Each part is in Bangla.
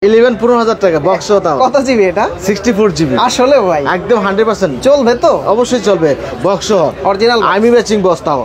11 15,000 টাকা বক্স দাও। কত জিবি এটা? 64 জিবি। আসলে ভাই একদম 100% চলবে তো? অবশ্যই চলবে। বক্স অরিজিনাল আমি ম্যাচিং বক্স তাও।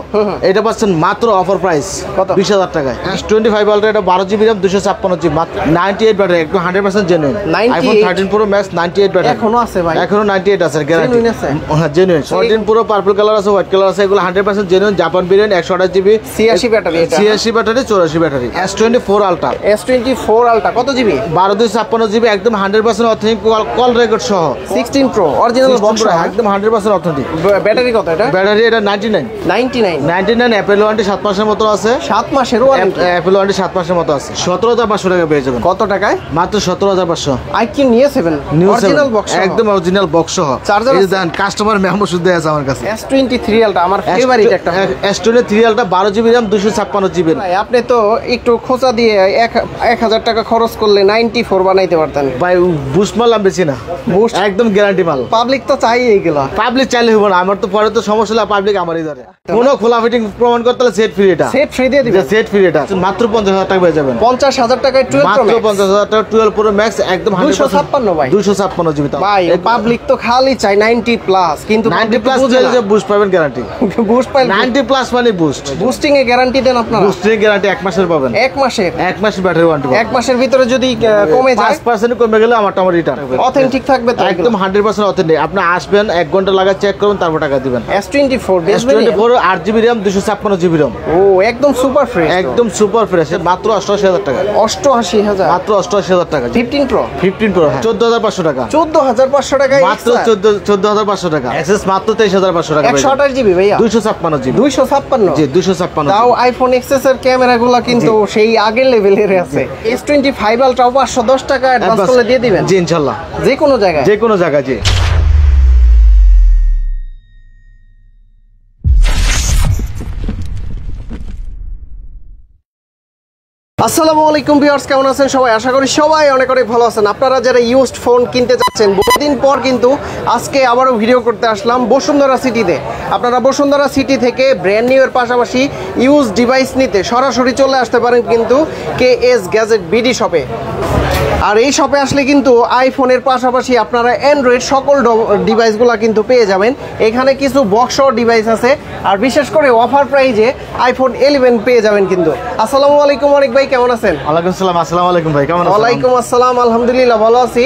এটা পাচ্ছেন মাত্র অফার প্রাইস কত? 20,000 টাকায়। S25 আলট্রা এটা 12 জিবি RAM 256 জিবি মাত্র 98 ব্যাটারি একদম 100% genuine. IPhone 13 pro max 98 battery এখনো আছে ভাই? এখনো 98 আছে গ্যারান্টি। জেনুইন আছে? হ্যাঁ জেনুইন। 14 প্রো পার্পল কালার আছে, হোয়াইট কালার আছে, এগুলো 100% genuine. Japan variant 128 GB 86 battery এটা। 86 ব্যাটারি 84 ব্যাটারি। S24 আলট্রা 24 কত জিবি? 1256 জিবি একদম 100% অথেন্টিক কল রেকর্ড সহ। 16 প্রো অরিজিনাল বক্স একদম 100% অথেন্টিক। ব্যাটারি কত এটা? ব্যাটারি এটা 99 অ্যাপেল ওয়ারেন্টি 7 মাসের মতো আছে। 7 মাসের ওয়ারেন্টি? অ্যাপেল ওয়ারেন্টি 7 মাসের মতো আছে। 17,500 টাকা পেয়ে যাবেন। কত টাকায়? মাত্র 17,500। আইকিউ নিয়ে 7 অরিজিনাল বক্স একদম অরিজিনাল বক্স সহ। চার্জার এই দেন কাস্টমার মেমো শুদ্ধ আছে আমার কাছে। S23 আলট্রা আমার ফেভারিট একটা। S23 ultra 12 GB RAM 256 GB. আপনি তো একটু খোঁচা দিয়ে 1000 টাকা খরচ করলে 94 বানাইতে পারতেন ভাই। বুস্ট মাল আমি বেশি না, বুস্ট একদম গ্যারান্টি মাল। পাবলিক তো চাই এইগুলা। পাবলিক চাইলে হইব না, আমার তো পরে তো সমস্যা হলে পাবলিক আমারই ধরে। কোনো খোলা ফিটিং প্রমাণ করতে হলে সেট ফ্রি। এটা সেট ফ্রি দিয়ে দিবেন? সেট ফ্রি এটা মাত্র 50,000 টাকা পেয়ে যাবেন। 50,000 টাকায় 12 প্রো মাত্র 50,000 টাকা 12 প্রো ম্যাক্স একদম 256 ভাই। 256 জিবি ভাই পাবলিক তো খালি চাই 90 প্লাস, কিন্তু 90 প্লাস যে বুস্ট পাবেন গ্যারান্টি। বুস্ট পাই 90 প্লাস মানে বুস্ট। বুস্টিং এ গ্যারান্টি দেন আপনারা? বুস্টিং গ্যারান্টি 1 মাসের পাবেন। 1 মাসের? 1 মাসের ব্যাটারি ওয়ারেন্টি। 1 মাসের ভিতরে যদি কমে যায় 5% কমে গেলে আমার রিটার্ন। অথেন্টিক থাকবে তো? একদম 100% অথেন্টিক। আপনি আসবেন 1 ঘন্টা লাগা চেক করুন তারপর টাকা দিবেন। S24 8 GB RAM 256 GB RAM। ও একদম সুপার ফ্রেশ। একদম সুপার ফ্রেশ মাত্র 88,000 টাকা। 88,000 মাত্র 88,000 টাকা। 15 প্রো 15 প্রো 14,500 টাকা। 14,500 টাকায় মাত্র 14,500 টাকা। এক্সেস মাত্র 23,500 টাকা। 128 জিবি ভাইয়া 256 জিবি। 256 জি 256। তাও আইফোন এক্সএস এর ক্যামেরাগুলো কিন্তু সেই আগের লেভেলের আছে। S25 আলট্রা 510 টাকা অ্যাডভান্স করলে দিয়ে দিবেন? জি ইনশাআল্লাহ। যে কোনো জায়গায়? যে কোনো জায়গায় জি। আসসালামু আলাইকুম ভিউয়ার্স, কেমন আছেন সবাই? আশা করি সবাই অনেক অনেক ভালো আছেন। আপনারা যারা ইউজড ফোন কিনতে যাচ্ছেন, বহুদিন পর কিন্তু আজকে আবারও ভিডিও করতে আসলাম বসুন্ধরা সিটিতে। আপনারা বসুন্ধরা সিটি থেকে ব্র্যান্ড নিউ এর পাশাপাশি ইউজ ডিভাইস নিতে সরাসরি চলে আসতে পারেন কিন্তু KS গ্যাজেট বিডি শপে। আর এই শপে আসলে কিন্তু আইফোনের পাশাপাশি আপনারা অ্যান্ড্রয়েড সকল ডিভাইসগুলো কিন্তু পেয়ে যাবেন। এখানে কিছু বক্স ডিভাইস আছে, আর বিশেষ করে অফার প্রাইজে আইফোন 11 পেয়ে যাবেন কিন্তু। আসসালামু আলাইকুম অনেক ভাই, কেমন আছেন? ওয়ালাইকুম আসসালাম। আসসালামু আলাইকুম ভাই, কেমন আছেন? ওয়ালাইকুম আসসালাম, আলহামদুলিল্লাহ ভালো আছি।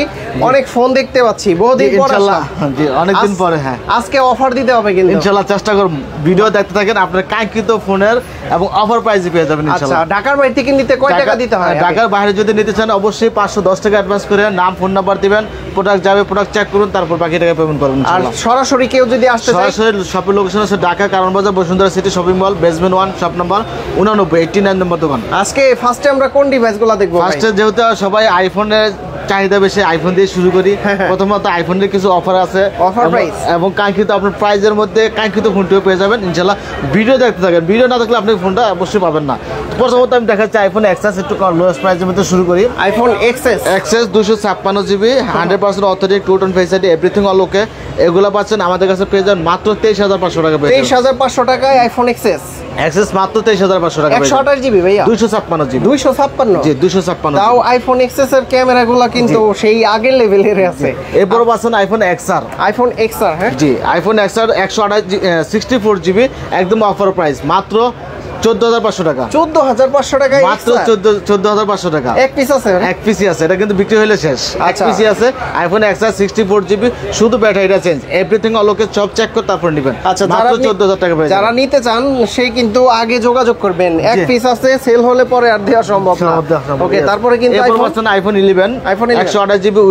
অনেক ফোন দেখতে পাচ্ছি বহুদিন পর। ইনশাআল্লাহ জি, অনেক দিন পরে। হ্যাঁ আজকে অফার দিতে হবে কিন্তু ইনশাআল্লাহ। চেষ্টা করব ভিডিও দেখতে থাকেন, আপনার কাঙ্ক্ষিত ফোনের এবং অফার প্রাইসে পেয়ে যাবেন ইনশাআল্লাহ। আচ্ছা, ঢাকার বাইরে থেকে নিতে কয় টাকা দিতে হয়? ঢাকার বাইরে যদি নিতে চান অবশ্যই 510 টাকা অ্যাডভান্স করে নাম ফোন নাম্বার দিবেন, প্রোডাক্ট যাবে, প্রোডাক্ট চেক করুন, তারপর বাকি টাকা পেমেন্ট করবেন আর ইনশাআল্লাহ। সরাসরি কেউ যদি আসতে চায়? সরাসরি শপের লোকেশন আছে ঢাকা কারণ বাজার Bashundhara city shopping mall basement 1 shop number 89 নম্বর দোকান। আজকে ফার্স্টে আমরা কোন ডিভাইসগুলো দেখব? ফার্স্টে যেহেতু সবাই আইফোনের চাহিদা বেশি, আইফোন দিয়ে শুরু করি। প্রথমত আইফোনের কিছু অফার আছে, অফার প্রাইস এবং কাঙ্ক্ষিত আপনার প্রাইজের মধ্যে কাঙ্ক্ষিত ফোনটিও পেয়ে যাবেন ইনশাআল্লাহ। ভিডিও দেখতে থাকেন, ভিডিও না দেখলে আপনি ফোনটা অবশ্যই পাবেন না। প্রথমত আমি দেখাচ্ছি আইফোন এক্সএস, একটু লোয়েস্ট প্রাইসের মধ্যে শুরু করি। IPhone XS 256 GB 100% authentic, True Tone Face ID, everything all okay. এগুলো পাচ্ছেন আমাদের কাছে পেয়ে যান মাত্র 23,500 টাকা। 23,500 টাকায় আইফোন এক্সএস মাত্র 23,500 টাকা। 128 জিবি ভাইয়া 256 জিবি। 256 জি 256। তাও আইফোন এক্সএস এর ক্যামেরাগুলো কিন্তু সেই আগের লেভেলের আছে। এরপর পাচ্ছেন আইফোন এক্সআর। আইফোন এক্সআর হ্যাঁ জি আইফোন এক্সআর 64 জিবি একদম অফার প্রাইস মাত্র 14,500 টাকা। 14,500 টাকায় মাত্র 14,500 টাকা। এক পিস আছে? এক পিসই আছে, এটা কিন্তু বিক্রি হলে শেষ। এক পিসই আছে আইফোন এক্সআর 64 জিবি, শুধু ব্যাটারিটা চেঞ্জ, এভরিথিং অল ওকে, সব চেক করে তারপর নেবেন। আচ্ছা, মাত্র 14,000 টাকা পেয়ে যাবেন। যারা নিতে চান সেই কিন্তু আগে যোগাযোগ করবেন। এক পিস আছে, সেল হলে পরে আর দেওয়া সম্ভব না। ওকে, তারপরে কিন্তু আইফোন 11 128 জিবি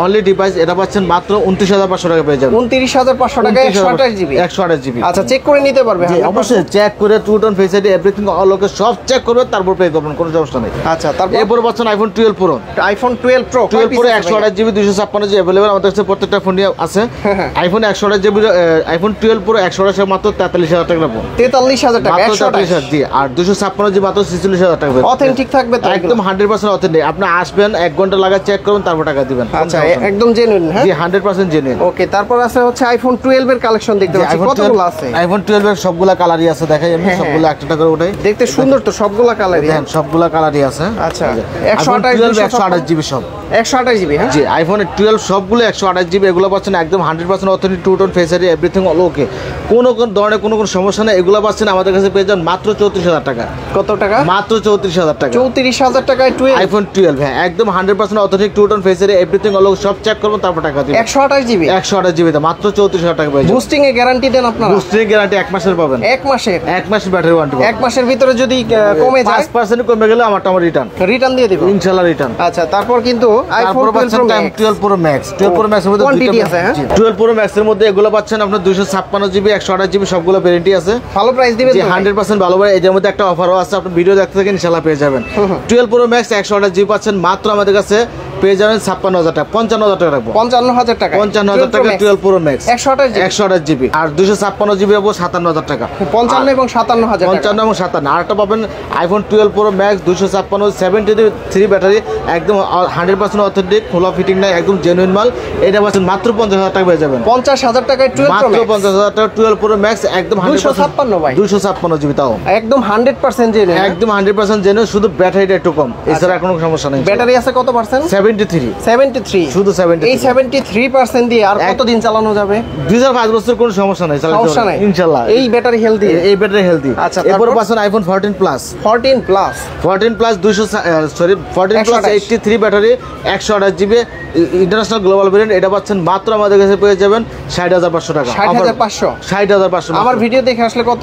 অনলি ডিভাইস, এটা পাচ্ছেন মাত্র 29,500 টাকা পেয়ে যাবেন। 29,500 টাকায় 128 জিবি। 128 জিবি। আচ্ছা, চেক করে নিতে পারবে? অবশ্যই চেক করে, True Tone Face ID, everything all okay, সব চেক করবেন তারপর পে করবেন, কোনো সমস্যা নেই। আচ্ছা, তারপর এরপর পাচ্ছেন iPhone 12 pro. IPhone 12 pro 128 GB 256 GB available আমাদের কাছে প্রত্যেকটা ফোনই আছে। আইফোন 128 জিবি আইফোন 12 প্রো 128 মাত্র 43,000 টাকা নেব। 43,000 টাকা 128 জি। আর 256 জিবি মাত্র 46,000 টাকা। অথেন্টিক থাকবে তো? একদম 100% অথেন্টিক। আপনি আসবেন 1 ঘন্টা লাগা চেক করুন তারপর টাকা দিবেন। আচ্ছা, একদম জেনুইন হ্যাঁ? জি 100% জেনুইন। ওকে, তারপর আছে হচ্ছে আইফোন 12 এর কালেকশন দেখতে পাচ্ছি। কতগুলো আছে? আইফোন 12 এর সবগুলা কালারই আছে, দেখাই আমি সবগুলা একটা কালার ওটাই দেখতে সুন্দর তো, সবগুলা কালারই। দেখেন সবগুলা কালারই আছে। আচ্ছা, 128 জিবি সব, 128 জিবি। হ্যাঁ জি, আইফোন 12 সবগুলো 128 জিবি। এগুলো পাচ্ছেন একদম 100% authentic, True Tone Face ID, everything all okay, কোনো ধরনের কোনো সমস্যা নেই। এগুলো পাচ্ছেন আমাদের কাছে পেয়ে যান মাত্র 34,000 টাকা। কত টাকা? মাত্র 34,000 টাকা। 34,000 টাকায় 12 আইফোন 12, হ্যাঁ একদম 100% authentic, True Tone Face ID, everything all okay, সব চেক করবেন তারপর টাকা দিবেন। 128 জিবি, 128 জিবি মাত্র 34,000 টাকা পেয়ে যাবেন। বুস্টিং এ গ্যারান্টি দেন আপনারা? বুস্টিং গ্যারান্টি 1 মাসের পাবেন। 1 মাসের? 1 মাসের ব্যাটারি ওয়ারেন্টি। 1 মাসের ভিতরে যদি কমে যায় 5% কমে গেলে আমার রিটার্ন দিয়ে দিব ইনশাআল্লাহ রিটার্ন। আচ্ছা, তারপর কিন্তু iPhone 12 Pro Max 12 Pro Max এর মধ্যে কোয়ান্টিটি আছে। হ্যাঁ 12 Pro Max এর মধ্যে এগুলো পাচ্ছেন আপনার 256 জিবি, 128 জিবি, সবগুলো ভ্যারিয়েন্টি আছে। ভালো প্রাইস দিবেন জি, তো? 100% ভালো ভাই। এর মধ্যে একটা অফারও আছে, আপনি ভিডিও দেখতে থাকেন ইনশাআল্লাহ পেয়ে যাবেন। 12 Pro Max 128 জিবি পাচ্ছেন মাত্র আমাদের কাছে পেয়ে যাবেন 56,000 টাকা, 55,000 টাকা রাখবো। 55,000 টাকা, 55,000 টাকা 12 Pro Max 128 জিবি। আর 256 জিবি পাবো 57,000 টাকা। 55 এবং 57,000 টাকা। 55 এবং 57। আরেকটা পাবেন আইফোন 12 Pro Max 256 73 ব্যাটারি, একদম 100% অথেন্টিক, খোলা ফিটিং নাই, একদম জেনুইন মাল। এটা পাচ্ছেন মাত্র 50,000 টাকা পেয়ে যাবেন। 50,000 টাকায় 12 Pro মাত্র Max, 50,000 টাকা 12 Pro Max, একদম 256 ভাই, 256 জিবি, তাও একদম 100% জেনুইন। একদম 100% জেনুইন, শুধু ব্যাটারিটা একটু কম, এছাড়া কোনো সমস্যা নেই। ব্যাটারি আছে কত পার্সেন্ট? 73, শুধু 73। এই 73% দিয়ে আর কতদিন চালানো যাবে? 2005 বছর কোনো সমস্যা নাই, সমস্যা নাই ইনশাআল্লাহ। এই ব্যাটারি হেলদি, এই ব্যাটারি হেলদি। আচ্ছা, এরপর পাচ্ছেন iPhone 14 plus 14 plus 14 plus 83 battery, 128 GB, international global variant. এটা পাচ্ছেন মাত্র আমাদের কাছে পেয়ে যাবেন 60,500 টাকা। 60,500? 60,500 আমার ভিডিও দেখে আসলে কত?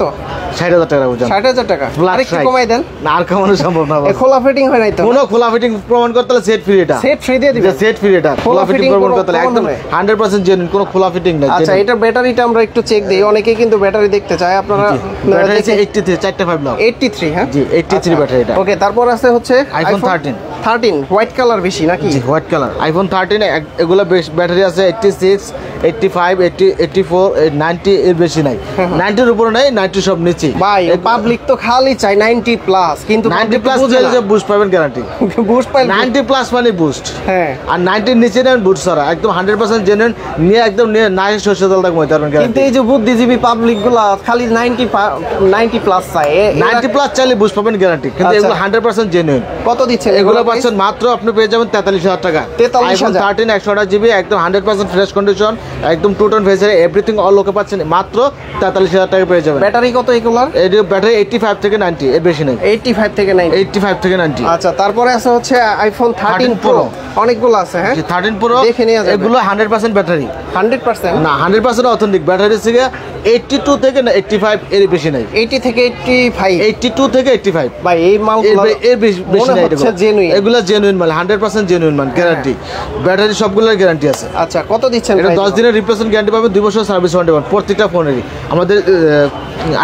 60,000 টাকা বুঝছেন? 60,000 টাকা। আর একটু কমাই দেন না, আর কমানো সম্ভব না। খোলা ফিটিং হয় নাই তো? কোনো খোলা ফিটিং প্রমাণ করতে হলে সেট ফ্রি, এটা সেট ফ্রি দিয়ে দিবেন। সেট ফ্রি, এটা খোলা ফিটিং প্রমাণ করতে হলে একদম 100% জেনুইন, কোনো খোলা ফিটিং নাই। আচ্ছা, এটা ব্যাটারিটা আমরা একটু চেক দেই, অনেকেই কিন্তু ব্যাটারি দেখতে চায়। আপনারা ব্যাটারি আছে 83, 4.5 লাখ। 83, হ্যাঁ জি, 83 ব্যাটারি এটা। ওকে, তারপর আছে হচ্ছে আইফোন 13 হোয়াইট কালার বেশি নাকি? জি, হোয়াইট কালার আইফোন 13 এগুলো ব্যাটারি আছে 86, 85, 80, 84, 90 এর বেশি নাই। 90 এর উপরে নাই, 90 সব নিচে। ভাই পাবলিক তো খালি চাই 90 প্লাস, কিন্তু 90 প্লাস যে বুস্ট পাবেন গ্যারান্টি। বুস্ট পাই 90 প্লাস মানে বুস্ট, হ্যাঁ। আর 90 এর নিচে নেন বুস্ট ছাড়া, একদম 100% জেনুইন নিয়ে একদম নিয়ে নাই সরষে তেল দাগ মইতে পারবেন কিন্তু গ্যারান্টি। এই যে বুদ্ধিজীবী পাবলিক গুলা খালি 90 প্লাস চাই। 90 প্লাস চাইলে বুস্ট পাবেন গ্যারান্টি, কিন্তু এগুলো 100% জেনুইন। কত দিচ্ছেন এগুলো পাচ্ছেন মাত্র আপনি পেয়ে যাবেন 43,000 টাকা। 43,000 আইফোন 13 128 জিবি, একদম 100% ফ্রেশ কন্ডিশন, একদম True Tone Face everything all okay পাচ্ছেন মাত্র 43,000 টাকা পেয়ে যাবেন। ব্যাটারি কত এগুলার? এই ব্যাটারি 85 থেকে 90 এর বেশি নেই। 85 থেকে 90? 85 থেকে 90। আচ্ছা, তারপরে আছে হচ্ছে আইফোন 13 প্রো, অনেকগুলো আছে। হ্যাঁ 13 প্রো দেখে নিয়ে যাবেন। এগুলো 100% ব্যাটারি, 100% না 100% অথেন্টিক ব্যাটারি থেকে 82 থেকে 85 এর বেশি নাই। 80 থেকে 85? 82 থেকে 85 ভাই এই মালগুলো এর বেশি নাই। হচ্ছে জেনুইন, এগুলো জেনুইন মাল, 100% জেনুইন মাল, গ্যারান্টি। ব্যাটারি সবগুলোর গ্যারান্টি আছে। আচ্ছা, কত দিচ্ছেন? এটা 10 দিনের রিপ্লেসমেন্ট গ্যারান্টি পাবেন, 2 বছর সার্ভিস ওয়ারেন্টি পাবেন প্রত্যেকটা ফোনেরই। আমাদের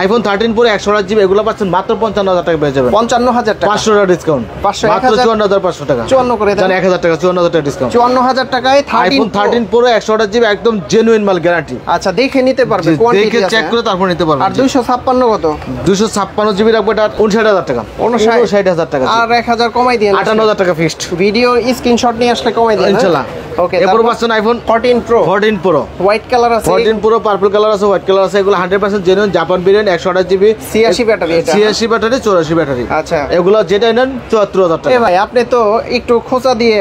আইফোন 13 প্রো 128 জিবি এগুলো পাচ্ছেন মাত্র 55,000 টাকা পেয়ে যাবেন। 55,000 টাকা, 500 টাকা ডিসকাউন্ট, 500 মাত্র 54,500 টাকা। 54 করে দেন। 1,000 টাকা, 54,000 টাকা ডিসকাউন্ট। 54,000 টাকায় আইফোন 13 প্রো 128 জিবি একদম জেনুইন মাল, গ্যারান্টি। আচ্ছা, দেখে নিতে পারবে, কোয়ান্টিটি দেখে আছে, চেক করে তারপর নিতে পারবেন। আর 256 কত? 256 জিবি রাখবো, এটা 59,000 টাকা। 59,000 টাকা, আর 1000 কমাই দিয়ে 58,000 টাকা ফিক্সড। ভিডিও স্ক্রিনশট নিয়ে আসলে কমাই দেন ইনশাআল্লাহ। ওকে, এরপর পাচ্ছেন iPhone 14 pro, 14 pro white colour আছে, 14 প্রো পার্পল কালার আছে, হোয়াইট কালার আছে। এগুলো 100% genuine Japan variant, 128 GB, 86 battery. এটা 86 ব্যাটারি, 84 ব্যাটারি। আচ্ছা, এগুলো যেটা নেন 74,000 টাকা। এ ভাই আপনি তো একটু খোঁচা দিয়ে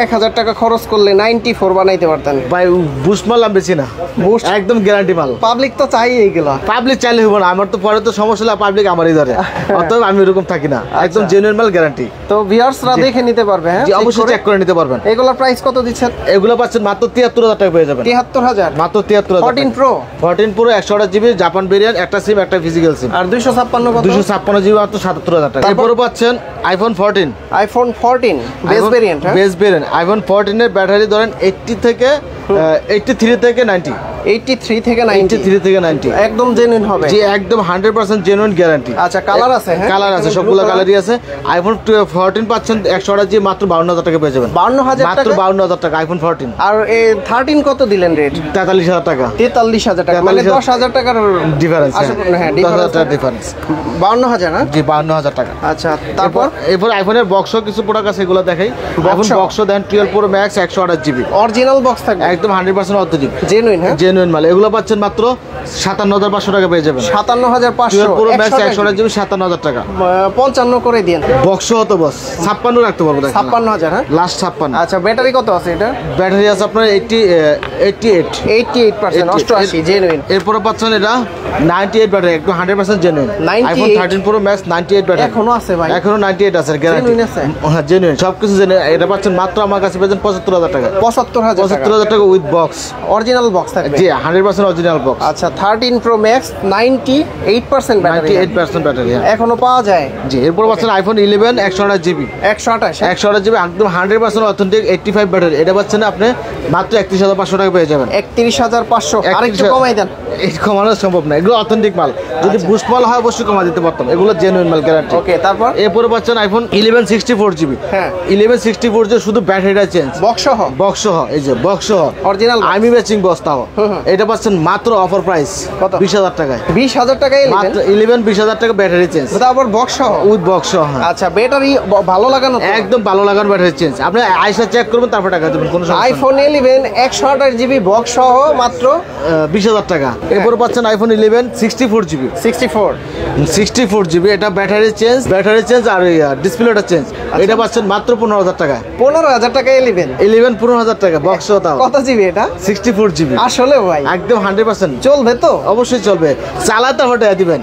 1000 টাকা খরচ করলে 94 বানাইতে পারতেন। ভাই বুস্ট মাল আমি বেশি না, বুস্ট একদম গ্যারান্টি মাল। পাবলিক তো চাই এইগুলা। পাবলিক চাইলে হবো না, আমার তো পরে তো সমস্যা হলে পাবলিক আমারই ধরে, অতএব আমি এরকম থাকি না, একদম জেনুইন মাল, গ্যারান্টি। তো ভিউয়ার্সরা দেখে নিতে পারবে, হ্যাঁ জি অবশ্যই চেক করে নিতে পারবেন। এগুলোর প্রাইস কত দিচ্ছেন? এগুলো পাচ্ছেন মাত্র 73,000 টাকা পেয়ে যাবেন। 73,000 মাত্র 73,000। 14 pro 14 pro 128 GB Japan variant, একটা সিম একটা ফিজিক্যাল সিম। আর 256 কত? 256 জিবি মাত্র 77,000 টাকা। এরপরে পাচ্ছেন iPhone 14 base variant, base variant. IPhone 14 এর ব্যাটারি ধরেন 83 থেকে 90, 83 থেকে 90 একদম জেনুইন হবে। জি একদম 100% জেনুইন গ্যারান্টি। আচ্ছা, কালার আছে? হ্যাঁ কালার আছে, সবগুলো কালারই আছে। আইফোন 14 পাচ্ছেন 128 জিবি মাত্র 52,000 টাকা পেয়ে যাবেন। 52,000 মাত্র টাকা? 52,000 টাকা আইফোন 14। আর 13 কত দিলেন রেট? 43,000 টাকা। 43,000 টাকা, মানে 10,000 টাকার ডিফারেন্স। হ্যাঁ 10,000 টাকা ডিফারেন্স। 52,000 না? জি 52,000 টাকা। আচ্ছা, তারপর এরপর আইফোনের বক্সও কিছু প্রোডাক্ট আছে, এগুলো দেখাই। আইফোন বক্সও দেন 12 pro max 128 GB original box থাকবে, একদম 100% অথেন্টিক জেনুইন। হ্যাঁ জেনুইন জেনুইন মাল, এগুলো পাচ্ছেন মাত্র 57,500 টাকা পেয়ে যাবেন। 57,500 পুরো ম্যাক্স 100 জিবি 57,000 টাকা। 55 করে দিন। বক্স হতো বস 56 রাখতে পারবো। 56,000 হ্যাঁ লাস্ট 56। আচ্ছা ব্যাটারি কত আছে এটা? ব্যাটারি আছে আপনার 88% 88 জেনুইন। এরপরে পাচ্ছেন এটা 98 ব্যাটারি, একটু 100% genuine. 98 iPhone 13 pro max 98 battery এখনো আছে ভাই? এখনো 98 আছে গ্যারান্টি। জেনুইন আছে? হ্যাঁ জেনুইন, সবকিছু জেনুইন। এটা পাচ্ছেন মাত্র আমার কাছে পেয়েছেন 75,000 টাকা। 75,000 টাকা উইথ বক্স, অরিজিনাল বক্স থাকবে। জি 100% অরিজিনাল বক্স। আচ্ছা 13 প্রো ম্যাক্স 98% ব্যাটারি, 98% ব্যাটারি এখনো পাওয়া যায়। জি এরপর পাচ্ছেন আইফোন 11 128 জিবি, 128 জিবি একদম 100% অথেন্টিক 85 ব্যাটারি। এটা পাচ্ছেন আপনি মাত্র 31,500 টাকা পেয়ে যাবেন। 31,500 আরেকটু কমাই দেন। এই কমানো সম্ভব না, এগুলো অথেন্টিক মাল। যদি বুস্ট মাল হয় অবশ্যই কমা দিতে পারতাম, এগুলো জেনুইন মাল গ্যারান্টি। ওকে তারপর এরপরে পাচ্ছেন আইফোন 11 64 জিবি। হ্যাঁ 11 64 যে শুধু ব্যাটারিটা চেঞ্জ, বক্স সহ এই যে বক্স সহ অরিজিনাল আমি ম্যাচিং বক্স তাও। এটা পাচ্ছেন মাত্র অফার প্রাইস কত? 20,000 টাকায়। 20,000 টাকায় মাত্র 11 20,000 টাকা ব্যাটারি চেঞ্জ, আবার বক্স সহ উইথ বক্স সহ। আচ্ছা ব্যাটারি ভালো লাগানো তো? একদম ভালো লাগানো ব্যাটারি চেঞ্জ। আপনি আইসা চেক করবেন তারপর টাকা দেবেন, কোনো সমস্যা নেই। আইফোন 11 128 জিবি বক্স সহ মাত্র 20,000 টাকা। এরপরে পাচ্ছেন আইফোন 11 64 জিবি, 64 জিবি। এটা ব্যাটারি চেঞ্জ আর ডিসপ্লেটা চেঞ্জ। এটা পাচ্ছেন মাত্র 15,000 টাকা। 15,000 টাকা 11 15,000 টাকা বক্স তাও। কত জিবি এটা? 64 জিবি। আসলে ভাই একদম 100% চলবে তো? অবশ্যই চলবে। চালাতে হবে টাকা দিবেন,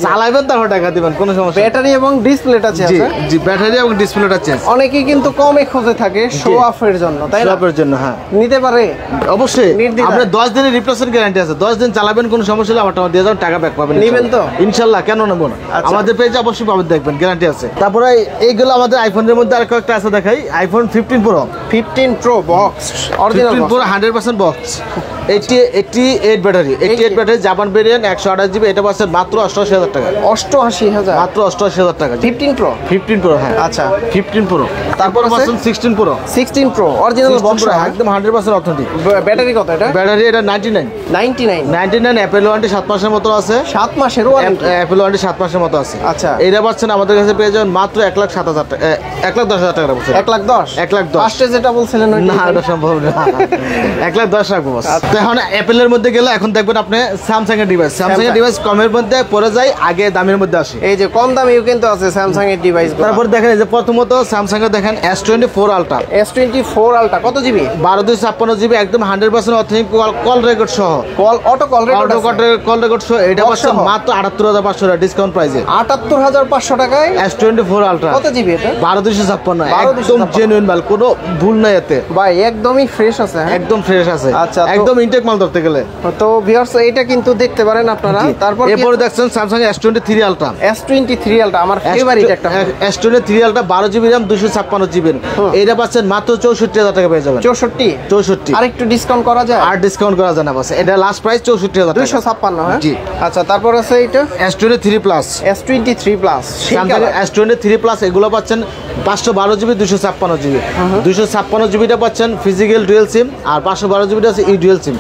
চালাবেন তারপর টাকা দিবেন, কোনো সমস্যা নেই। ব্যাটারি এবং ডিসপ্লেটা চেঞ্জ। জি ব্যাটারি এবং ডিসপ্লেটা চেঞ্জ। অনেকেই কিন্তু কমে খোঁজে থাকে শো অফের জন্য, তাই না? শো অফের জন্য হ্যাঁ নিতে পারে অবশ্যই। আপনার 10 দিনের রিপ্লেসমেন্ট গ্যারান্টি আছে, 10 দিন চালাবেন, কোনো সমস্যা হলে আমার টাকা দিয়ে যাবেন, টাকা ব্যাক পাবেন। নিবেন তো? ইনশাআল্লাহ, কেন নেব না। আমাদের পেজে অবশ্যই পাবেন, দেখবেন গ্যারান্টি আছে। তারপরে এইগুলো আমাদের আইফোনের মধ্যে আর কয়েকটা আছে দেখাই। IPhone 15 pro box original 15 pro 100% box, 88 battery, 88 battery Japan variant 128 GB. এটা পাচ্ছেন মাত্র 88,000 টাকা। 88,000 মাত্র 88,000 টাকা। 15 প্রো হ্যাঁ আচ্ছা 15 প্রো। তারপর পাচ্ছেন 16 প্রো অরিজিনাল বক্স একদম 100% অথেন্টিক। ব্যাটারি কত এটা? ব্যাটারি এটা 99 অ্যাপেল ওয়ারেন্টি 7 মাসের মতো আছে। 7 মাসের ওয়ারেন্টি? অ্যাপেল ওয়ারেন্টি 7 মাসের মতো আছে। আচ্ছা এটা পাচ্ছেন আমাদের কাছে পেয়ে যাবেন মাত্র 1,07,000 টাকা, 1,10,000 টাকা বলছেন। 1,10,000 ফার্স্টে যেটা বলছিলেন না এটা সম্ভব না। 1,10,000 রাখবো বস। তো এখন অ্যাপেলের মধ্যে গেলে এখন দেখবেন আপনি স্যামসাং এর ডিভাইস। স্যামসাং এর ডিভাইস কমের মধ্যে পড়ে যায়, আগে দামের মধ্যে আসে। এই যে কম দামিও কিন্তু আছে স্যামসাং এর ডিভাইস। তারপর দেখেন এই যে প্রথমত স্যামসাং এর দেখেন S24 আলট্রা। S24 আলট্রা কত জিবি? 1256 জিবি, একদম 100% অথেন্টিক, কল রেকর্ড সহ, কল রেকর্ড সহ। এটা পাচ্ছেন মাত্র 78,500 টাকা ডিসকাউন্ট প্রাইসে। 78,500 টাকায় S24 আলট্রা। কত জিবি এটা? 1256, একদম জেনুইন মাল, কোনো ভুল নাই এতে ভাই, একদমই ফ্রেশ আছে। একদম ফ্রেশ আছে। আচ্ছা একদম ইনটেক মাল ধরতে গেলে। তো ভিউয়ার্স এটা কিন্তু দেখতে পারেন আপনারা। তারপর এরপর দেখছেন Samsung S23 ultra. S23 ultra আমার ফেভারিট একটা। S23 ultra 12 GB RAM 256 GB. এটা পাচ্ছেন মাত্র 64,000 টাকা পেয়ে যাবেন। 64 আর একটু ডিসকাউন্ট করা যায়? আর ডিসকাউন্ট করা যায় না বস, এটা লাস্ট প্রাইস 64,000 টাকা। 256 হ্যাঁ জি। আচ্ছা তারপর আছে এটা S23 plus. Samsung S23 plus, এগুলো পাচ্ছেন 512 জিবি 256 জিবি। 256 জিবিটা পাচ্ছেন ফিজিক্যাল ডুয়াল সিম, আর 512 জিবিটা আছে ই ডুয়াল সিম।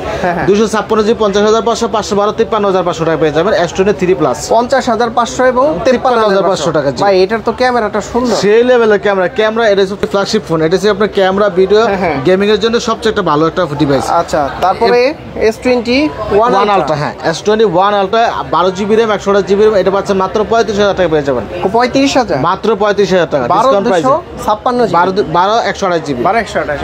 256 জিবি 50,500, 512 53,500 টাকা পেয়ে যাবেন S23 প্লাস। 50,500 এবং 53,500 টাকা। ভাই এটার তো ক্যামেরাটা সুন্দর, সেই লেভেলের ক্যামেরা। এটা হচ্ছে ফ্ল্যাগশিপ ফোন, এটা হচ্ছে আপনার ক্যামেরা ভিডিও গেমিং এর জন্য সবচেয়ে একটা ভালো একটা ডিভাইস। আচ্ছা তারপরে S21 আলট্রা। হ্যাঁ S21 ultra 12 GB RAM 128 GB RAM। এটা পাচ্ছেন মাত্র 35,000 টাকা পেয়ে যাবেন। 35,000 মাত্র 35,000 টাকা ডিসকাউন্ট প্রাইস। 12 128 জিবি,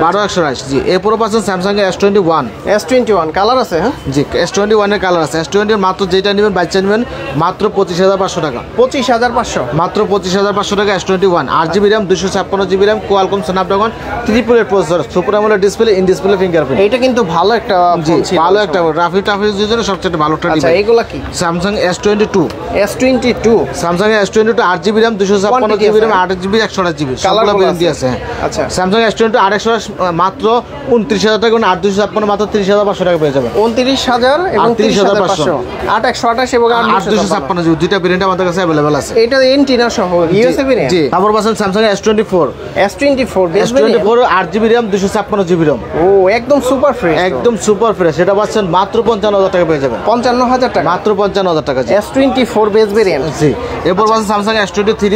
12 128 জি। এরপর পাচ্ছেন স্যামসাং এর S21 কালার আছে। হ্যাঁ জি S21 এর কালার আছে। S20 এর মাত্র যেটা নেবেন বাচ্চা নেবেন মাত্র 25,500 টাকা। 25,500 মাত্র 25,500 টাকা। S21 8GB RAM 256 GB RAM, Qualcomm Snapdragon 388 processor, super AMOLED display, in display fingerprint. এটা কিন্তু ভালো একটা জি, ভালো একটা ট্রাফিক জন্য সবচেয়ে ভালো একটা ডিভাইস। আচ্ছা এগুলা কি? স্যামসাং S22 স্যামসাং এর S22 8GB RAM 256 GB RAM 8GB 128GB সবগুলো গ্যারান্টি আছে। আচ্ছা স্যামসাং S22 8/128 মাত্র 29,000 টাকা, 8/256 মাত্র 30,500 টাকা পেয়ে যাবেন। 29,000 এবং 30,500, 8/128 এবং 8/256 জিবি, দুইটা ভেরিয়েন্ট আমাদের কাছে अवेलेबल আছে। এটা এন্টিনা সহ ইউএসএ ভেরিয়েন্ট। জি। তারপর পাচ্ছেন Samsung S24 8GB RAM 256 GB RAM। ও একদম সুপার ফ্রেশ, একদম সুপার ফ্রেশ। এটা পাচ্ছেন মাত্র 55,000 টাকা পেয়ে যাবেন। 55,000 টাকা, মাত্র 55,000 টাকা। S24 4 base variant. জি, এরপর আছে Samsung S23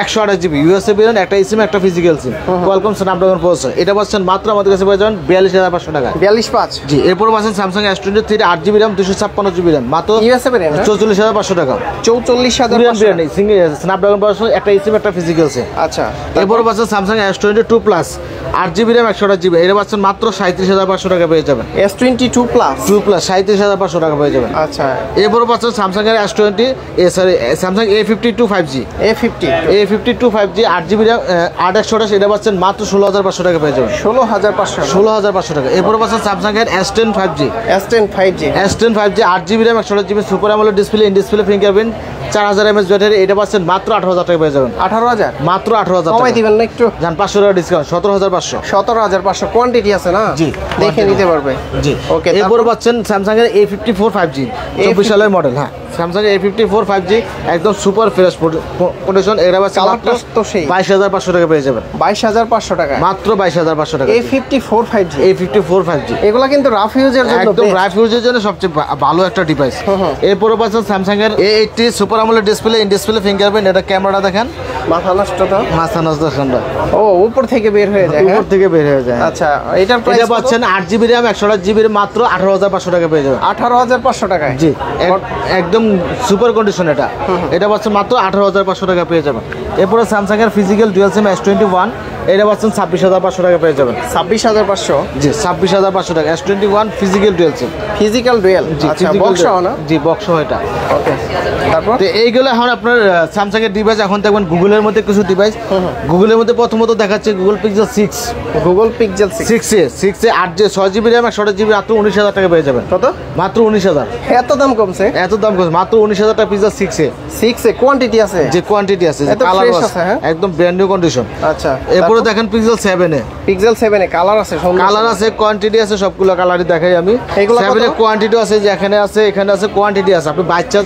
128GB USA variant, একটা সিম একটা ফিজিক্যাল সিম, কোয়ালকম স্ন্যাপড্রাগন প্রসেসর। এটা পাচ্ছেন মাত্র আমাদের কাছে পেয়ে যাবেন 42500 টাকা। 42.5। জি, এরপর আছেন Samsung S23 8GB RAM 256GB RAM মাত্র ইউএসএ ভেরিয়েন্ট 44500 টাকা। 44500 সিঙ্গেল স্ন্যাপড্রাগন প্রসেসর, একটা সিম একটা ফিজিক্যাল সিম। আচ্ছা, এরপর পাচ্ছেন Samsung S22 plus 8GB RAM 128GB, এটা পাচ্ছেন মাত্র 37500 টাকা পেয়ে যাবেন। S22 প্লাস 2 প্লাস 37500 টাকা পেয়ে যাবেন। আচ্ছা, এরপর পাচ্ছেন স্যামসাং এর Samsung A52 5G A52 5G 8GB RAM 8128, এটা পাচ্ছেন মাত্র 16500 টাকা পেয়ে যাবেন। 16500 16500 টাকা। এরপর পাচ্ছেন স্যামসাং এর S10 5G S10 5G 8GB RAM 128GB super AMOLED display, in display fingerprint, 4000 mAh battery, এটা পাচ্ছেন মাত্র 18000 টাকা পেয়ে যাবেন। 18000 মাত্র 18000 কমাই টাকা দিবেন না একটু? জান 500 টাকা ডিসকাউন্ট 17500। 17500 কোয়ান্টিটি আছে না? জি, দেখে নিতে পারবে। জি, ওকে। এরপর পাচ্ছেন স্যামসাং এর A54 5G 24 সালের মডেল। হ্যাঁ, স্যামসাং এর A54 5G একদম সুপার ফ্রেশ কন্ডিশন, এটা পাচ্ছেন মাত্র কালারটা তো সেই 22500 টাকা পেয়ে যাবেন। 22500 টাকা মাত্র 22500 টাকা। A54 5G A54 5G এগুলা কিন্তু রাফ ইউজের জন্য একদম best। রাফ ইউজের জন্য সবচেয়ে ভালো একটা ডিভাইস। এরপর পাচ্ছেন স্যামসাং এর A80 super AMOLED display, in display fingerprint, এটা ক্যামেরাটা দেখেন, মাথা নষ্ট তো। মাথা নষ্ট ঠান্ডা, ও উপর থেকে বের হয়ে যায়। উপর থেকে বের হয়ে যায়। আচ্ছা, এটার প্রাইস এটা পাচ্ছেন 8GB RAM 128GB মাত্র 18500 টাকা পেয়ে যাবেন। 18500 টাকায়। জি, একদম সুপার কন্ডিশন এটা। এটা পাচ্ছেন মাত্র 18500 টাকা পেয়ে যাবেন। এরপরে স্যামসাং এর ফিজিক্যাল ডুয়াল সিম S21, এটা পাচ্ছেন 26500 টাকা পেয়ে যাবেন। 26500 জি, 26500 টাকা S21 physical dual SIM. Physical dual. আচ্ছা, বক্স সহ না? জি, বক্স সহ এটা। ওকে, তারপর তো এইগুলো এখন আপনার স্যামসাং এর ডিভাইস, এখন দেখবেন গুগলের মধ্যে কিছু ডিভাইস। গুগলের মধ্যে প্রথমত দেখাচ্ছে Google pixel 6, Google pixel 6 6 8 6GB RAM 128GB মাত্র 19000 টাকা পেয়ে যাবেন। কত? মাত্র 19000। এত দাম কমছে? এত দাম কম, মাত্র 19000 টাকা পিক্সেল 6 এ কোয়ান্টিটি আছে? যে কোয়ান্টিটি আছে, যে এত কালার fresh আছে, আছে, হ্যাঁ? একদম ব্র্যান্ড নিউ কন্ডিশন। আচ্ছা, এরপরে দেখেন পিক্সেল 7 এ পিক্সেল 7 এ কালার আছে, কালার আছে, কোয়ান্টিটি আছে, সবগুলো কালারই দেখাই আমি। এগুলো 7 এ কোয়ান্টিটি আছে, যে এখানে আছে, এখানে আছে, কোয়ান্টিটি আছে, আপনি বাচ্চা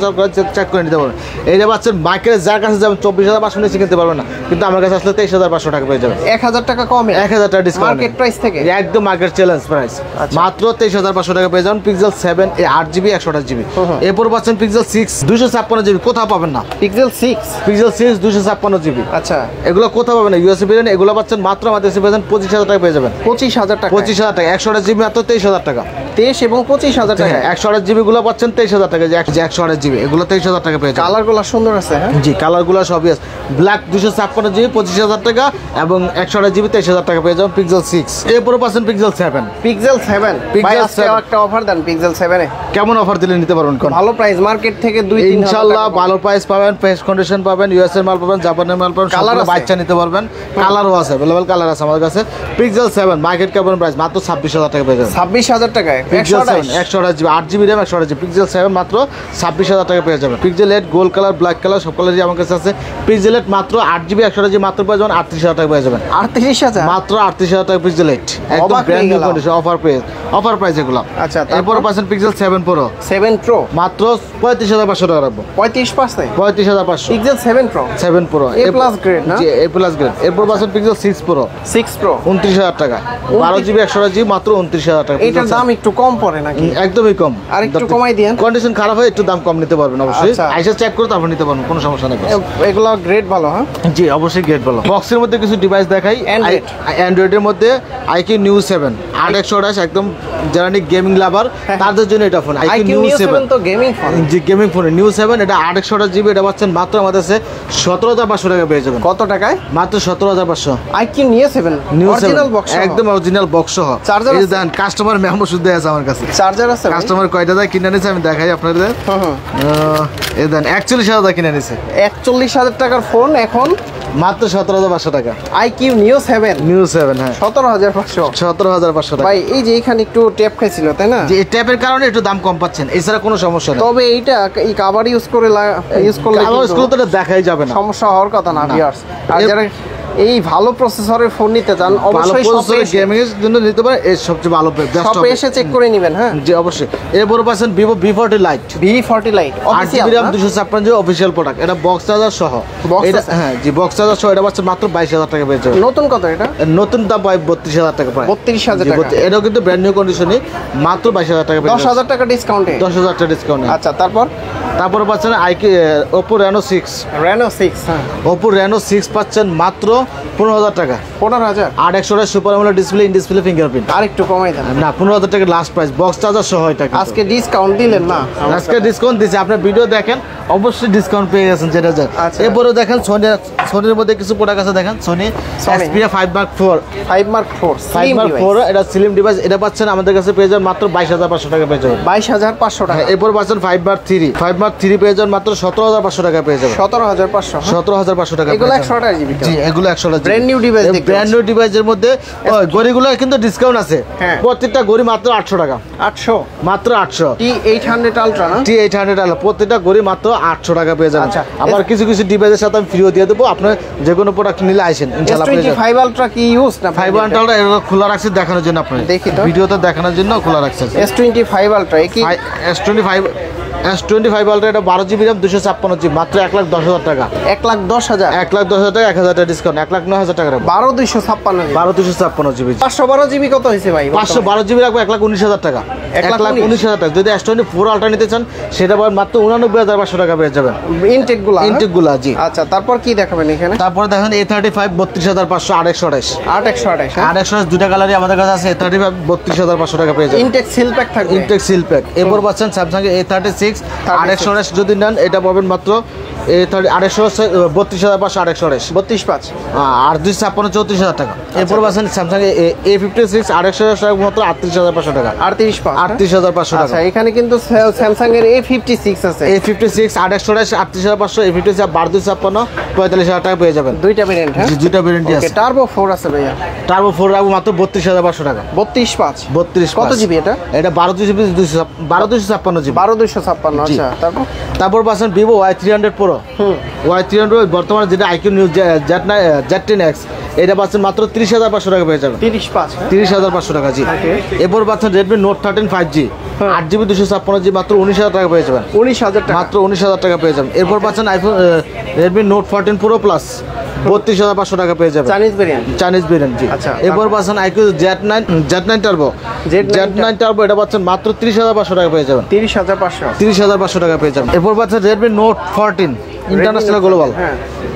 চেক করে নিতে পারবেন। এই যে বাচ্চার মার্কেটে যার কাছে যাবেন 24500 নিচে কিনতে পারবেন না, কিন্তু আমার কাছে আসলে 23500 টাকা পেয়ে যাবেন। 1000 টাকা কমে? 1000 টাকা ডিসকাউন্ট মার্কেট প্রাইস থেকে? একদম মার্কেট চ্যালেঞ্জ প্রাইস। মাত্র 23500 টাকা পেয়ে যাবেন পিক্সেল 7 এ 8GB 128GB। এরপর পাচ্ছেন পিক্সেল 6 256GB, কোথাও পাবেন না। Pixel 6 256GB। আচ্ছা, এগুলো কোথাও পাবেন না, ইউএসএ ভেরিয়েন্ট। এগুলো পাচ্ছেন মাত্র আমাদের দেশে পেয়ে যাবেন 25000 টাকা পেয়ে যাবেন। 25000 টাকা? 25000 টাকা 128GB মাত্র 23000 টাকা। 23 এবং 25000 টাকা। 128GB গুলো পাচ্ছেন 23000 টাকা, যে 128GB এগুলো 23000 টাকা পেয়ে যাবেন। কালারগুলো সুন্দর আছে, হ্যাঁ? জি, কালারগুলো সবই আছে। ব্ল্যাক 256GB 25000 টাকা এবং 128GB 23000 টাকা পেয়ে যাবেন পিক্সেল 6। এরপরে পাচ্ছেন পিক্সেল 7। পিক্সেল 7 ভাই, Pixel আজকে 7 একটা অফার দেন পিক্সেল 7 এ। কেমন অফার দিলে নিতে পারবেন কোন? ভালো প্রাইস, মার্কেট থেকে 2-3 ইনশাআল্লাহ ভালো প্রাইস পাবেন, ফ্রেশ কন্ডিশন পাবেন, ইউএস এর মাল পাবেন, জাপানের মাল পাবেন, কালার কালার আছে? বাচ্চা নিতে পারবেন, কালারও আছে, अवेलेबल কালার আছে আমাদের কাছে। পিক্সেল 7 মার্কেট কেমন প্রাইস? মাত্র 26000 টাকা পেয়ে যাবেন। 26000 টাকায় pixel 7 128GB 8GB RAM 128GB pixel 7 মাত্র 26000 টাকা পেয়ে যাবেন। Pixel 8 gold colour, black colour সব কালারই আমার কাছে আছে। পিক্সেল 8 মাত্র 8GB 128GB মাত্র পেয়ে যাবেন 38000 টাকা পেয়ে যাবেন। 38000 মাত্র 38000 টাকা পিক্সেল 8 একদম অবাক হয়ে ব্র্যান্ড নিউ গেলাম। কন্ডিশন, অফার প্রাইস এগুলো। আচ্ছা, এরপর পাচ্ছেন পিক্সেল 7 Pro 7 Pro মাত্র 35500 টাকা রাখবো। 35%? 35500 pixel 7 Pro 7 Pro A+ grade না? জি, A+ গ্রেড। এরপর পাচ্ছেন পিক্সেল 6 Pro 6 Pro 29000 টাকা, 12GB 128GB মাত্র 29000 টাকা। এটার দাম একটু কম পড়ে নাকি? একদমই কম, আর একটু কমাই দিয়েন। কন্ডিশন খারাপ হয় একটু দাম কম নিতে পারবেন অবশ্যই। আচ্ছা। আইসা চেক করে তারপর নিতে পারবেন, কোনো সমস্যা নেই। এগুলো গ্রেড ভালো, হ্যাঁ? জি, অবশ্যই গ্রেড ভালো। বক্সের মধ্যে কিছু ডিভাইস দেখাই। Android। অ্যান্ড্রয়েডের মধ্যে IQ Neo 7 8128, একদম যারা গেমিং লাভার তাদের জন্য এটা ফোন। IQ Neo 7 তো গেমিং ফোন। জি, গেমিং ফোন Neo 7, এটা 8128GB, এটা পাচ্ছেন মাত্র আমাদের কাছে 17500 টাকা পেয়ে যাবেন। কত টাকায়? মাত্র 17500। IQ Neo 7 অরিজিনাল বক্স, একদম অরিজিনাল বক্স সহ। চার্জার এই যে আছে? দেন কাস্টমার মেমো শুদ্ধ আছে আমার কাছে। চার্জার আছে? কাস্টমার কয়টা দেয় কিনে নিছে আমি দেখাই আপনাদের। এই দেন 41000 কিনে নিছে। 41000 টাকার ফোন এখন মাত্র 17500 টাকা। IQ Neo 7 Neo 7, হ্যাঁ 17500। 17500 টাকা। ভাই এই যে এখানে একটু ট্যাপ খাইছিল, তাই না? যে এই ট্যাপের কারণে একটু দাম কম পাচ্ছেন, এছাড়া কোনো সমস্যা নেই। তবে এইটা এই কভার ইউজ করলে আমার স্কুল তো এটা দেখাই যাবে না, সমস্যা হওয়ার কথা না ভিউয়ার্স। আর যারা এই ভালো প্রসেসরের ফোন নিতে চান অবশ্যই গেমিং এর জন্য নিতে পারে, এই সবচেয়ে ভালো শপে এসে চেক করে নেবেন। হ্যাঁ জি, অবশ্যই। এরপর পাচ্ছেন Vivo V40 Lite V40 Lite 8GB RAM 256GB official product, এটা বক্স চার্জার সহ। এটা হ্যাঁ জি, বক্স চার্জার সহ, এটা পাচ্ছেন মাত্র 22000 টাকা পেয়ে যাবেন। নতুন কত এটা? নতুন দাম প্রায় 32000 টাকা, প্রায় 32000 টাকা। এটাও কিন্তু ব্র্যান্ড নিউ কন্ডিশনে মাত্র 22000 টাকা পেয়ে যাবেন। 10000 টাকা ডিসকাউন্টে? 10000 টাকা ডিসকাউন্ট। আচ্ছা, তারপর তারপরে পাচ্ছেন ওপো রেনো 6 রেনো 6 হ্যাঁ ওপো রেনো 6 পাচ্ছেন মাত্র 15,000 টাকা। 15,000 8/100 super AMOLED display in display fingerprint. আর একটু কমাই দেন না 15,000 টাকা লাস্ট প্রাইস, বক্স চার্জার সহ এটা। আজকে ডিসকাউন্ট দিলেন না? আজকে ডিসকাউন্ট দিয়েছি, আপনি ভিডিও দেখেন অবশ্যই ডিসকাউন্ট পেয়ে গেছেন যেটা যায়। এরপরে দেখেন সোনির মধ্যে কিছু প্রোডাক্ট আছে, দেখেন সোনি Xperia 5 Mark 4 এটা স্লিম ডিভাইস, এটা পাচ্ছেন আমাদের কাছে পেয়ে যাবেন মাত্র 22,500 টাকা পেয়ে যাবেন। 22,500 টাকা। এরপর পাচ্ছেন 5 Mark 3 পেয়ে যাবেন মাত্র 17,500 টাকা পেয়ে যাবেন। 17,500 টাকা। এগুলো 128 জিবি। জি এগুলো 128 brand new device. Brand new ডিভাইসের মধ্যে গড়িগুলো কিন্তু ডিসকাউন্ট আছে। প্রত্যেকটা গড়ি মাত্র 800 টাকা। 800 মাত্র 800। T800 আলট্রা না? T800 আলট্রা প্রত্যেকটা গড়ি মাত্র 800 টাকা পেয়ে যাবেন। আচ্ছা আবার কিছু ডিভাইসের সাথে আমি ফ্রিও দিয়ে দেবো, আপনি যে কোনো প্রোডাক্ট নিলে আসেন ইনশাআল্লাহ পেয়ে যাবেন। 5 আলট্রা কি ইউজ না? 5 আলট্রা এটা খোলা রাখছি দেখানোর জন্য, আপনাদের দেখি তো ভিডিওতে দেখানোর জন্য খোলা রাখছি। S25 আলট্রা কি S25 আলট্রা এটা 12 জিবি RAM 256 জিবি মাত্র 1,10,000 টাকা। 1,10,000 1,10,000 টাকা, 1,000 টাকা ডিসকাউন্ট, 1,09,000 টাকা। 12,256 12,256 জিবি। 512 জিবি কত হয়েছে ভাই? 512 জিবি রাখবো 1,19,000 টাকা। 1,19,000 টাকা। যদি S24 আলট্রা নিতে চান সেটা পাবেন মাত্র 89,500 টাকা পেয়ে যাবেন। ইনটেকগুলা জি। আচ্ছা তারপর কি দেখাবেন এখানে? তারপরে দেখেন A35 32,500 828 828 দুটা কালারই আমাদের কাছে আছে। A35 32,500 টাকা পেয়ে যাবেন। ইনটেক সিল প্যাক থাকবে। Intact seal pack. এরপর পাচ্ছেন স্যামসাং A36 828 যদি নেন এটা পাবেন মাত্র A38 32,500 828 32.5 আর 256 34,000 টাকা। এরপর পাচ্ছেন স্যামসাং A56 828 টাকা মাত্র 38,500 টাকা। 38,500 টাকা। আচ্ছা এখানে কিন্তু স্যামসাং এর A56 আছে। A56 828 38,500 A56 1256 45,000 টাকা পেয়ে যাবেন। দুইটা ভেরিয়েন্ট। হ্যাঁ দুইটা ভেরিয়েন্টই আছে। টার্বো 4 আছে ভাইয়া। টার্বো 4 রাখবো মাত্র 32,500 টাকা। 32.5 কত জিবি এটা? এটা 12,256 জিবি। 12,256 আচ্ছা তারপর পাচ্ছেন Vivo Y300 Pro। Y300 বর্তমানে যেটা IQ নিউজ Z10X এটা পাচ্ছেন মাত্র 30,500 টাকা পেয়ে যাবেন। 30,500 টাকা জি। এরপর পাচ্ছেন Redmi Note 13 5G 8GB 256GB মাত্র 19,000 টাকা পেয়ে যাবেন। 19,000 টাকা। মাত্র 19,000 টাকা পেয়ে যাবেন। এরপর পাচ্ছেন iPhone Redmi Note 14 Pro Plus 32,500 টাকা পেয়ে যাবেন। চাইনিজ ভেরিয়েন্ট জি। আচ্ছা এরপর পাচ্ছেন IQ Z9 Turbo এটা পাচ্ছেন মাত্র 30,500 টাকা পেয়ে যাবেন। 30,500 টাকা পেয়ে যাবেন। এরপর পাচ্ছেন Redmi Note 14 ইন্টারন্যাশনাল গ্লোবাল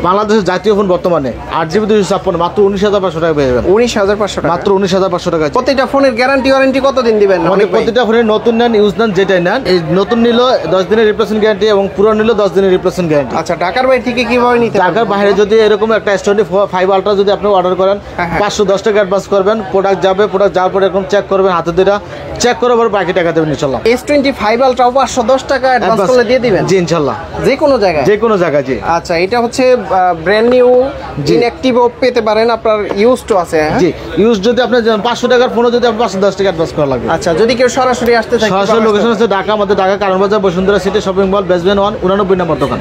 বাংলাদেশের জাতীয় ফোন বর্তমানে 8GB 256 মাত্র 19,500 টাকা পেয়ে যাবেন। 19,500 টাকা। মাত্র 19,500 টাকা। প্রতিটা ফোনের গ্যারান্টি ওয়ারেন্টি কতদিন দিবেন? প্রতিটা ফোনের নতুন নেন ইউজ নেন যেটাই নেন, এই নতুন নিল 10 দিনের রিপ্লেসমেন্ট গ্যারান্টি এবং পুরনো নিল 10 দিনের রিপ্লেসমেন্ট গ্যারান্টি। আচ্ছা ঢাকার বাইরে থেকে কিভাবে নিতে? ঢাকার বাইরে যদি এরকম একটা S25 আলট্রা যদি আপনি অর্ডার করেন 510 টাকা অ্যাডভান্স করবেন, প্রোডাক্ট যাওয়ার পরে এরকম চেক করবেন, হাতে ধরে চেক করে আবার বাকি টাকা দেবেন ইনশাআল্লাহ। S25 আলট্রা 510 টাকা অ্যাডভান্স করলে দিয়ে দিবেন জি ইনশাআল্লাহ, যে কোনো জায়গায় জি। আচ্ছা এটা হচ্ছে ব্র্যান্ড নিউ ইনঅ্যাক্টিভও পেতে পারেন, আপনার ইউজ তো আছে। জি ইউজ যদি আপনি 500 টাকার ফোনে যদি আপনি 510 টাকা অ্যাডভান্স করা লাগবে। আচ্ছা যদি কেউ সরাসরি আসতে চায়, সরাসরি লোকেশন আছে ঢাকা, আমাদের ঢাকা কারণ বাজার Bashundhara city shopping mall basement 1 99 নম্বর দোকান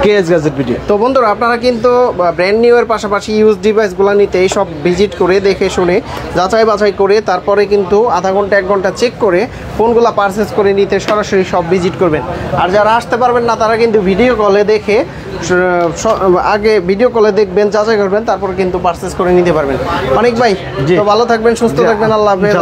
KS গ্যাজেট ভিডিও। তো বন্ধুরা আপনারা কিন্তু ব্র্যান্ড নিউ এর পাশাপাশি ইউজ ডিভাইসগুলো নিতে সব ভিজিট করে দেখে শুনে যাচাই বাছাই করে তারপরে কিন্তু আধা ঘন্টা 1 ঘন্টা চেক করে ফোনগুলো পারচেজ করে নিতে সরাসরি সব ভিজিট করবেন। আর যারা আসতে পারবেন না তারা কিন্তু ভিডিও কলে দেখে আগে ভিডিও কলে দেখবেন, যাচাই করবেন, তারপর কিন্তু পারচেজ করে নিতে পারবেন। অনেক ভাই তো ভালো থাকবেন, সুস্থ থাকবেন, আল্লাহ হাফেজ।